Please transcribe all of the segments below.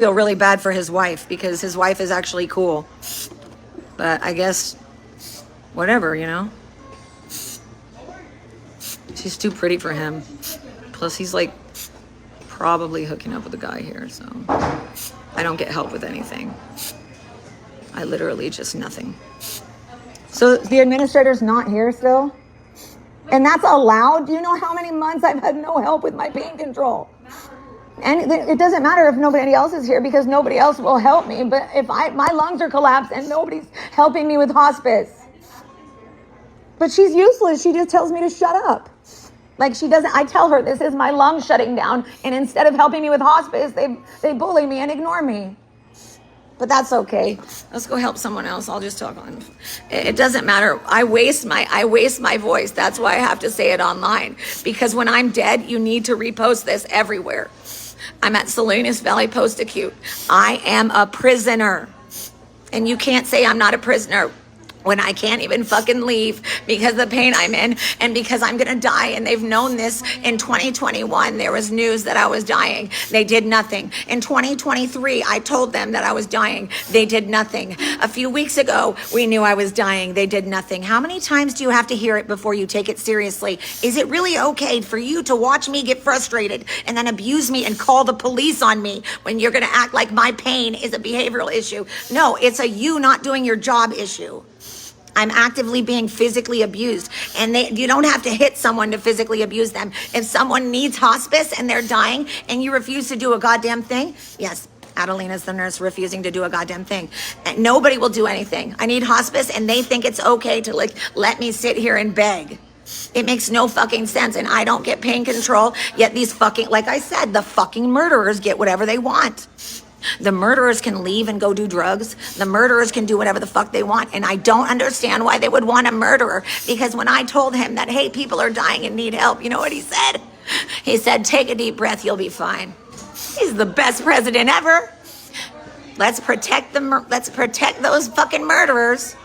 feel really bad for his wife because his wife is actually cool. But I guess, whatever, you know? She's too pretty for him. Plus, he's like probably hooking up with a guy here, so I don't get help with anything. I literally just nothing. So the administrator's not here still? And that's allowed? Do you know how many months I've had no help with my pain control? And it doesn't matter if nobody else is here because nobody else will help me. But if my lungs are collapsed and nobody's helping me with hospice. But she's useless. She just tells me to shut up. Like she doesn't, I tell her this is my lungs shutting down. And instead of helping me with hospice, they bully me and ignore me. But that's okay. Let's go help someone else. I'll just talk on. It doesn't matter. I waste my voice. That's why I have to say it online. Because when I'm dead, you need to repost this everywhere. I'm at Salinas Valley Post-Acute. I am a prisoner. And you can't say I'm not a prisoner when I can't even fucking leave because of the pain I'm in and because I'm gonna die. And they've known this. In 2021, there was news that I was dying. They did nothing. In 2023, I told them that I was dying. They did nothing. A few weeks ago, we knew I was dying. They did nothing. How many times do you have to hear it before you take it seriously? Is it really okay for you to watch me get frustrated and then abuse me and call the police on me when you're gonna act like my pain is a behavioral issue? No, it's a you not doing your job issue. I'm actively being physically abused. And you don't have to hit someone to physically abuse them. If someone needs hospice and they're dying and you refuse to do a goddamn thing, yes, Adelina's the nurse refusing to do a goddamn thing. And nobody will do anything. I need hospice and they think it's okay to like let me sit here and beg. It makes no fucking sense. And I don't get pain control, yet these fucking, like I said, the fucking murderers get whatever they want. The murderers can leave and go do drugs. The murderers can do whatever the fuck they want. And I don't understand why they would want a murderer. Because when I told him that, hey, people are dying and need help, you know what he said? He said, take a deep breath, you'll be fine. He's the best president ever. Let's protect those fucking murderers.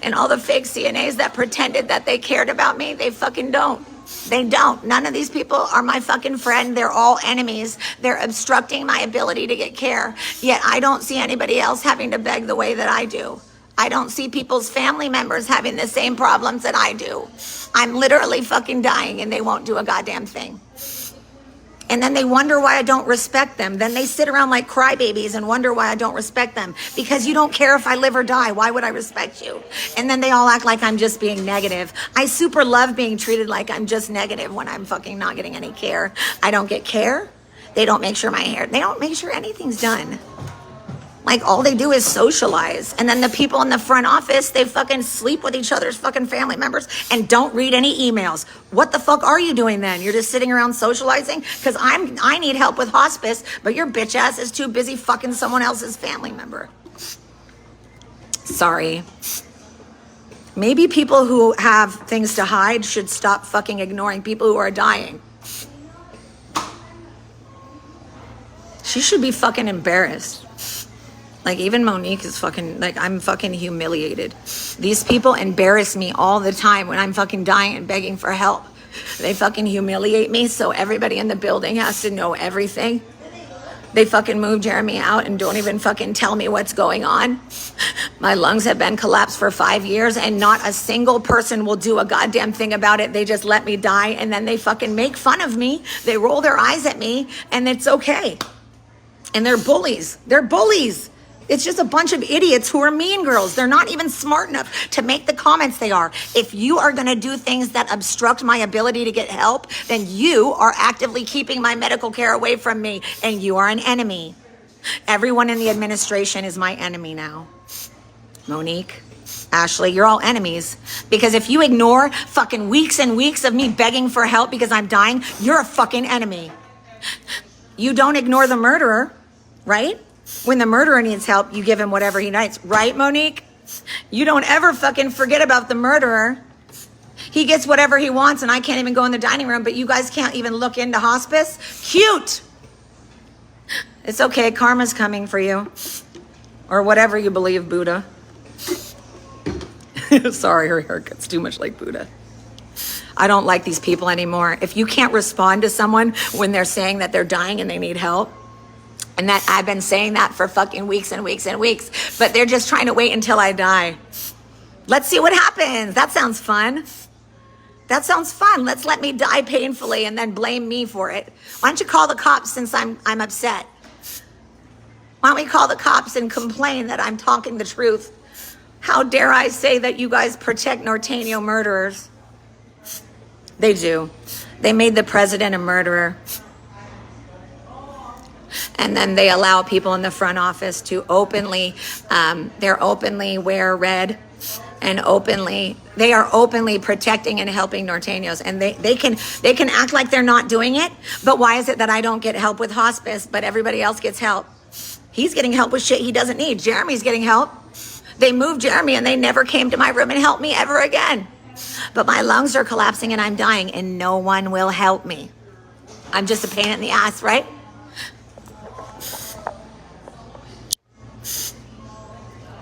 And all the fake CNAs that pretended that they cared about me, they fucking don't. They don't. None of these people are my fucking friend. They're all enemies. They're obstructing my ability to get care. Yet I don't see anybody else having to beg the way that I do. I don't see people's family members having the same problems that I do. I'm literally fucking dying and they won't do a goddamn thing. And then they wonder why I don't respect them. Then they sit around like crybabies and wonder why I don't respect them. Because you don't care if I live or die. Why would I respect you? And then they all act like I'm just being negative. I super love being treated like I'm just negative when I'm fucking not getting any care. I don't get care. They don't make sure my hair, they don't make sure anything's done. Like all they do is socialize. And then the people in the front office, they fucking sleep with each other's fucking family members and don't read any emails. What the fuck are you doing then? You're just sitting around socializing? Because I need help with hospice, but your bitch ass is too busy fucking someone else's family member. Sorry. Maybe people who have things to hide should stop fucking ignoring people who are dying. She should be fucking embarrassed. Like even Monique is fucking, like I'm fucking humiliated. These people embarrass me all the time when I'm fucking dying and begging for help. They fucking humiliate me so everybody in the building has to know everything. They fucking move Jeremy out and don't even fucking tell me what's going on. My lungs have been collapsed for 5 years and not a single person will do a goddamn thing about it. They just let me die and then they fucking make fun of me. They roll their eyes at me and it's okay. And they're bullies. They're bullies. It's just a bunch of idiots who are mean girls. They're not even smart enough to make the comments they are. If you are going to do things that obstruct my ability to get help, then you are actively keeping my medical care away from me, and you are an enemy. Everyone in the administration is my enemy now. Monique, Ashley, you're all enemies. Because if you ignore fucking weeks and weeks of me begging for help because I'm dying, you're a fucking enemy. You don't ignore the murderer, right? When the murderer needs help, you give him whatever he needs. Right, Monique? You don't ever fucking forget about the murderer. He gets whatever he wants and I can't even go in the dining room, but you guys can't even look into hospice? Cute! It's okay, karma's coming for you. Or whatever you believe, Buddha. Sorry, her haircut's too much like Buddha. I don't like these people anymore. If you can't respond to someone when they're saying that they're dying and they need help, And that I've been saying that for fucking weeks and weeks and weeks, but they're just trying to wait until I die. Let's see what happens. That sounds fun. That sounds fun. Let me die painfully and then blame me for it. Why don't you call the cops since I'm upset? Why don't we call the cops and complain that I'm talking the truth? How dare I say that you guys protect Norteño murderers? They do. They made the president a murderer. And then they allow people in the front office to openly wear red, and they are openly protecting and helping Norteños. And they can act like they're not doing it, but why is it that I don't get help with hospice, but everybody else gets help? He's getting help with shit he doesn't need. Jeremy's getting help. They moved Jeremy and they never came to my room and helped me ever again. But my lungs are collapsing and I'm dying and no one will help me. I'm just a pain in the ass, right?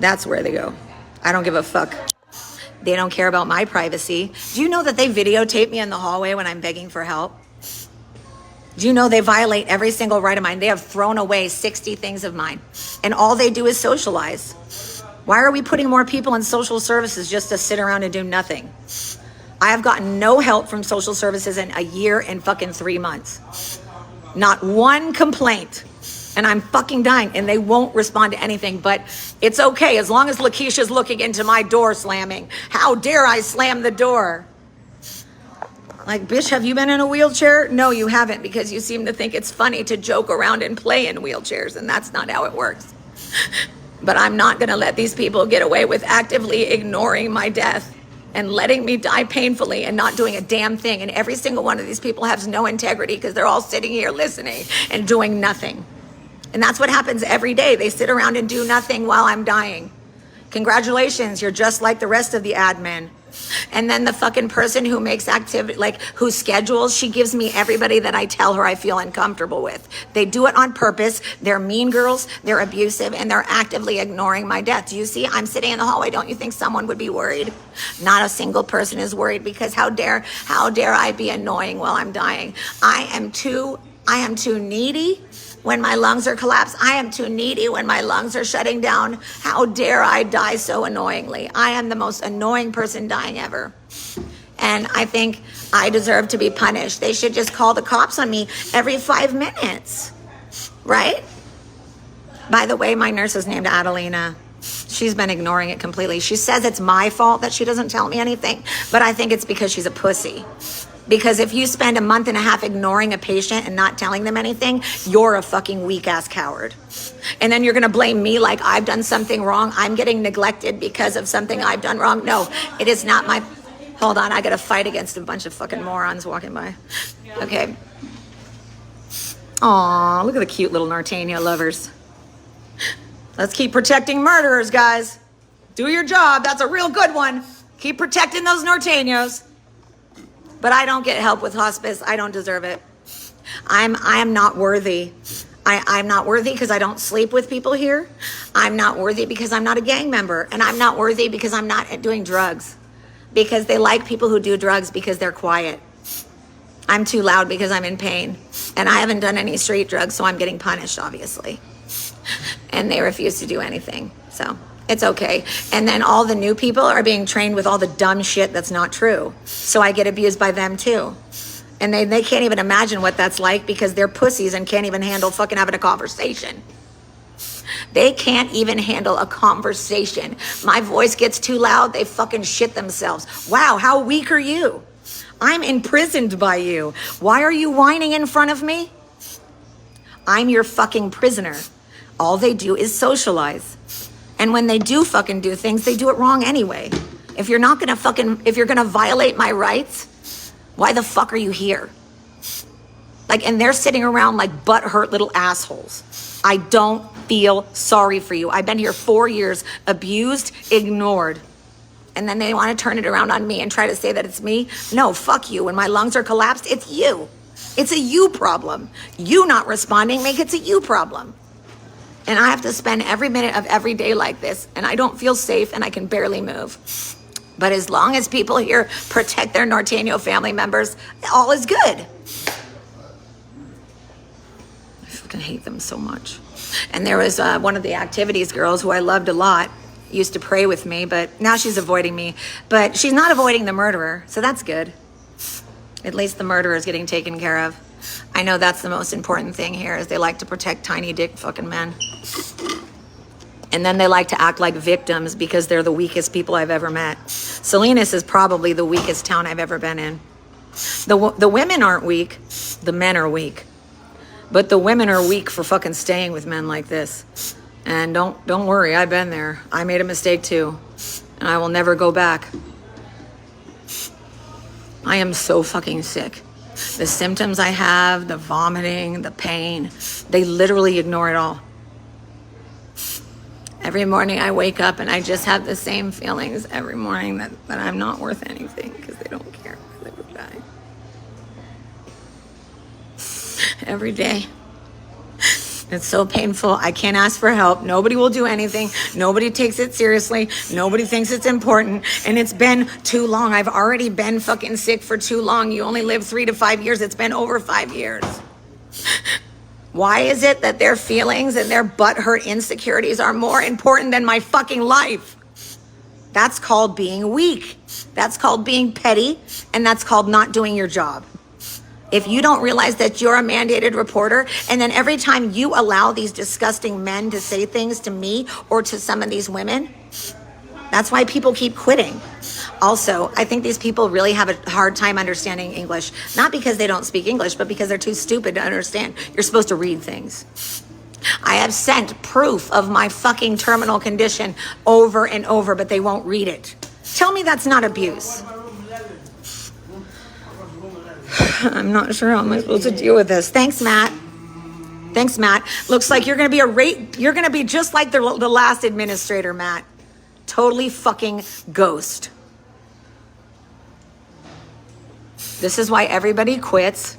That's where they go. I don't give a fuck. They don't care about my privacy. Do you know that they videotape me in the hallway when I'm begging for help? Do you know they violate every single right of mine? They have thrown away 60 things of mine. And all they do is socialize. Why are we putting more people in social services just to sit around and do nothing? I have gotten no help from social services in a year and fucking 3 months. Not one complaint. And I'm fucking dying and they won't respond to anything, but it's okay as long as Lakeisha's looking into my door slamming. How dare I slam the door? Like, bitch, have you been in a wheelchair? No, you haven't, because you seem to think it's funny to joke around and play in wheelchairs, and that's not how it works. But I'm not gonna let these people get away with actively ignoring my death and letting me die painfully and not doing a damn thing. And every single one of these people has no integrity because they're all sitting here listening and doing nothing. And that's what happens every day. They sit around and do nothing while I'm dying. Congratulations, you're just like the rest of the admin. And then the fucking person who makes activity, like who schedules, she gives me everybody that I tell her I feel uncomfortable with. They do it on purpose. They're mean girls, they're abusive, and they're actively ignoring my death. Do you see? I'm sitting in the hallway. Don't you think someone would be worried? Not a single person is worried, because how dare I be annoying while I'm dying? I am too needy when my lungs are collapsed. I am too needy when my lungs are shutting down. How dare I die so annoyingly? I am the most annoying person dying ever. And I think I deserve to be punished. They should just call the cops on me every 5 minutes, right? By the way, my nurse is named Adelina. She's been ignoring it completely. She says it's my fault that she doesn't tell me anything, but I think it's because she's a pussy. Because if you spend a month and a half ignoring a patient and not telling them anything, you're a fucking weak ass coward. And then you're gonna blame me like I've done something wrong. I'm getting neglected because of something I've done wrong. No, it is not my, hold on, I gotta fight against a bunch of fucking morons walking by. Okay. Aw, look at the cute little Norteño lovers. Let's keep protecting murderers, guys. Do your job, that's a real good one. Keep protecting those Norteños. But I don't get help with hospice. I don't deserve it. I am not worthy. I'm not worthy because I don't sleep with people here. I'm not worthy because I'm not a gang member. And I'm not worthy because I'm not doing drugs. Because they like people who do drugs because they're quiet. I'm too loud because I'm in pain. And I haven't done any street drugs, so I'm getting punished, obviously. And they refuse to do anything. So it's okay. And then all the new people are being trained with all the dumb shit that's not true. So I get abused by them too. And they can't even imagine what that's like because they're pussies and can't even handle fucking having a conversation. They can't even handle a conversation. My voice gets too loud, they fucking shit themselves. Wow, how weak are you? I'm imprisoned by you. Why are you whining in front of me? I'm your fucking prisoner. All they do is socialize. And when they do fucking do things, they do it wrong anyway. If you're gonna violate my rights, why the fuck are you here? Like, and they're sitting around like butthurt little assholes. I don't feel sorry for you. I've been here 4 years, abused, ignored. And then they want to turn it around on me and try to say that it's me. No, fuck you. When my lungs are collapsed, it's you. It's a you problem. You not responding make it a you problem. And I have to spend every minute of every day like this, and I don't feel safe, and I can barely move. But as long as people here protect their Norteño family members, all is good. I fucking hate them so much. And there was one of the activities girls who I loved a lot, used to pray with me, but now she's avoiding me. But she's not avoiding the murderer, so that's good. At least the murderer is getting taken care of. I know that's the most important thing here, is they like to protect tiny dick fucking men. And then they like to act like victims because they're the weakest people I've ever met. Salinas is probably the weakest town I've ever been in. The women aren't weak, the men are weak. But the women are weak for fucking staying with men like this. And don't worry, I've been there. I made a mistake too. And I will never go back. I am so fucking sick. The symptoms I have, the vomiting, the pain, they literally ignore it all. Every morning I wake up and I just have the same feelings every morning that I'm not worth anything because they don't care if I live or die. Every day. It's so painful. I can't ask for help. Nobody will do anything. Nobody takes it seriously. Nobody thinks it's important. And it's been too long. I've already been fucking sick for too long. You only live 3 to 5 years. It's been over 5 years. Why is it that their feelings and their butthurt insecurities are more important than my fucking life? That's called being weak. That's called being petty. And that's called not doing your job. If you don't realize that you're a mandated reporter, and then every time you allow these disgusting men to say things to me or to some of these women, that's why people keep quitting. Also, I think these people really have a hard time understanding English, not because they don't speak English, but because they're too stupid to understand. You're supposed to read things. I have sent proof of my fucking terminal condition over and over, but they won't read it. Tell me that's not abuse. I'm not sure how am I supposed to deal with this. Thanks, Matt. Thanks, Matt. Looks like you're going to be you're going to be just like the last administrator, Matt. Totally fucking ghost. This is why everybody quits.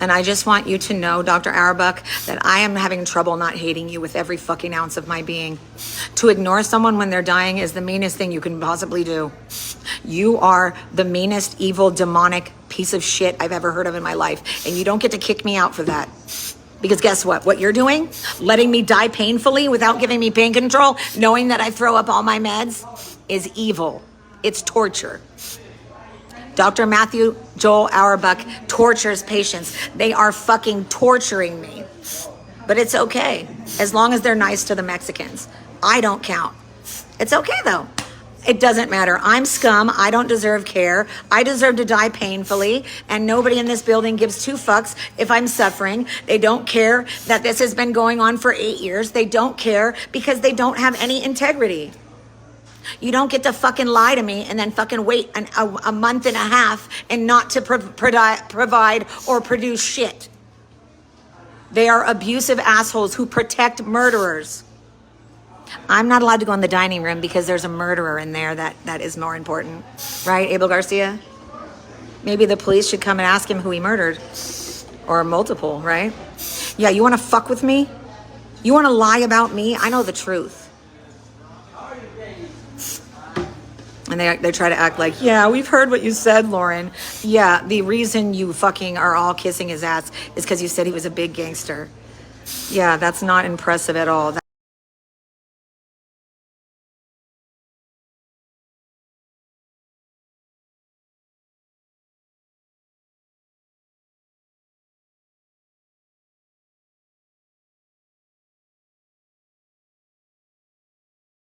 And I just want you to know, Dr. Auerbach, that I am having trouble not hating you with every fucking ounce of my being. To ignore someone when they're dying is the meanest thing you can possibly do. You are the meanest, evil, demonic piece of shit I've ever heard of in my life. And you don't get to kick me out for that. Because guess what? What you're doing, letting me die painfully without giving me pain control, knowing that I throw up all my meds, is evil. It's torture. Dr. Matthew Joel Auerbach tortures patients. They are fucking torturing me. But it's okay, as long as they're nice to the Mexicans. I don't count. It's okay, though. It doesn't matter. I'm scum. I don't deserve care. I deserve to die painfully, and nobody in this building gives 2 fucks if I'm suffering. They don't care that this has been going on for 8 years. They don't care because they don't have any integrity. You don't get to fucking lie to me and then fucking wait a month and a half and not to provide or produce shit. They are abusive assholes who protect murderers. I'm not allowed to go in the dining room because there's a murderer in there that is more important. Right, Abel Garcia? Maybe the police should come and ask him who he murdered. Or multiple, right? Yeah, you want to fuck with me? You want to lie about me? I know the truth. And they try to act like, yeah, we've heard what you said, Lauren. Yeah, the reason you fucking are all kissing his ass is because you said he was a big gangster. Yeah, that's not impressive at all.